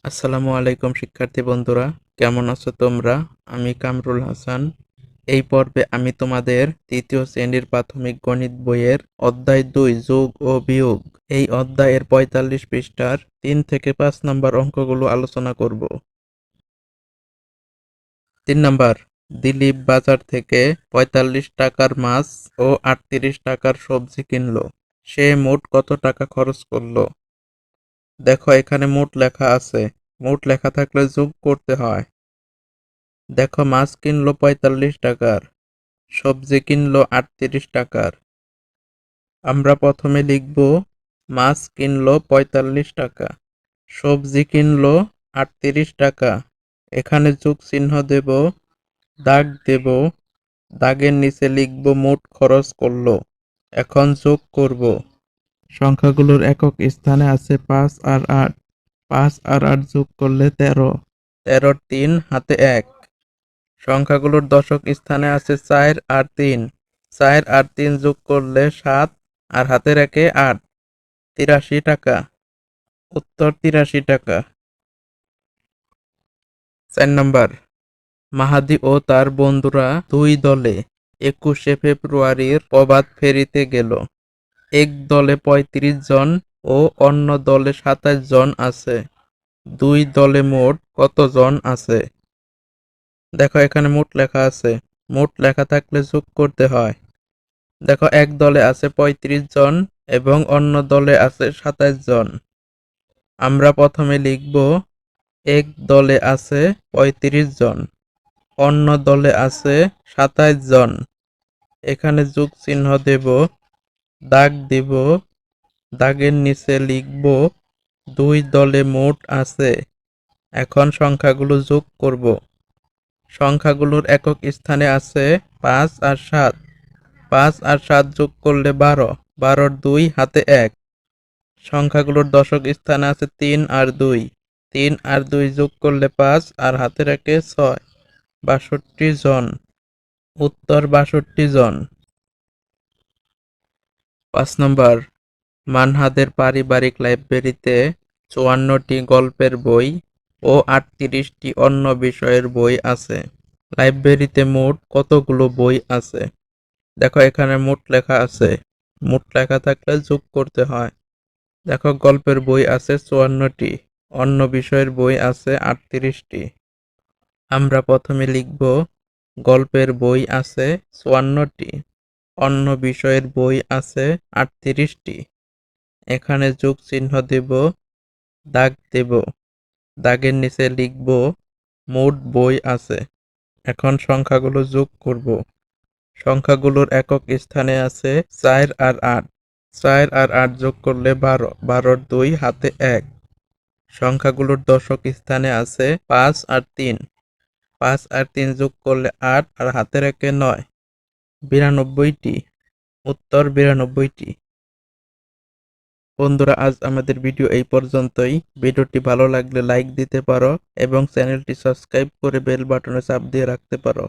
আসসালামু আলাইকুম শিক্ষার্থী বন্ধুরা, কেমন আছো তোমরা? আমি কামরুল হাসান। এই পর্বে আমি তোমাদের তৃতীয় শ্রেণীর প্রাথমিক গণিত বইয়ের অধ্যায় 2 যোগ ও বিয়োগ এই অধ্যায়ের 45 পৃষ্ঠার 3 থেকে 5 নম্বর অঙ্কগুলো আলোচনা করব। 3 নাম্বার, দিলীপ বাজার থেকে 45 টাকার মাছ ও 38 টাকার সবজি কিনলো। সে মোট কত টাকা খরচ করলো? দেখো এখানে মোট লেখা আছে, মোট লেখা থাকলে যোগ করতে হয়। দেখো মাছ কিনলো 45 টাকার, সবজি কিনলো 38 টাকার। আমরা প্রথমে লিখব মাছ কিনলো 45 টাকা, সবজি কিনলো 38 টাকা। এখানে যোগ চিহ্ন দেব, দাগ দেব, দাগের নিচে লিখব মোট খরচ করলো। এখন যোগ করব। সংখ্যাগুলোর একক স্থানে আছে 5 আর 8। 5 আর 8 যোগ করলে 13। 13 3 হাতে 1। সংখ্যাগুলোর দশক স্থানে আছে 4 আর 3। 4 আর 3 যোগ করলে 7 আর হাতে রাখে 8। 83 টাকা। উত্তর 83 টাকা। 4 নাম্বার, মাহাদি ও তার বন্ধুরা দুই দলে 21শে ফেব্রুয়ারির প্রভাত ফেরিতে গেল। এক দলে 35 জন ও অন্য দলে 27 জন আছে। দুই দলে মোট কতজন আছে? দেখো এখানে মোট লেখা আছে, মোট লেখা থাকলে যোগ করতে হয়। দেখো এক দলে আছে 35 জন এবং অন্য দলে আছে 27 জন। আমরা প্রথমে লিখব এক দলে আছে 35 জন, অন্য দলে আছে 27 জন। এখানে যোগ চিহ্ন দেব, দাগ দেব, দাগের নিচে লিখব দুই দলে মোট আছে। এখন সংখ্যাগুলো যোগ করব। সংখ্যাগুলোর একক স্থানে আছে 5 আর 7। 5 আর 7 যোগ করলে 12। 12 2 হাতে 1। সংখ্যাগুলোর দশক স্থানে আছে 3 আর 2। 3 আর 2 যোগ করলে 5 আর হাতে রাখে 6। 62 জন। উত্তর 62 জন। 5 নম্বর, মানহাদের পারিবারিক লাইব্রেরিতে 54টি গল্পের বই ও 38টি অন্য বিষয়ের বই আছে। লাইব্রেরিতে মোট কতগুলো বই আছে? দেখো এখানে মোট লেখা আছে, মোট লেখা থাকলে যোগ করতে হয়। দেখো গল্পের বই আছে 54টি, অন্য বিষয়ের বই আছে 38টি। আমরা প্রথমে লিখব গল্পের বই আছে 54টি, অন্য বিষয়ের বই আছে 38টি। এখানে যোগ চিহ্ন দেব, দাগ দেব, দাগের নিচে লিখব মোট বই আছে। এখন সংখ্যাগুলো যোগ করব। সংখ্যাগুলোর একক স্থানে আছে 4 আর 8। 4 আর 8 যোগ করলে 12। 12 2 হাতে 1। সংখ্যাগুলোর দশক স্থানে আছে 5 আর 3। 5 আর 3 যোগ করলে 8 আর হাতে রাখে 9। 92টি। উত্তর 92টি। বন্ধুরা আজ আমাদের ভিডিও এই পর্যন্তই। ভিডিওটি ভালো লাগলে লাইক দিতে পারো এবং চ্যানেলটি সাবস্ক্রাইব করে বেল বাটনে চাপ দিয়ে রাখতে পারো।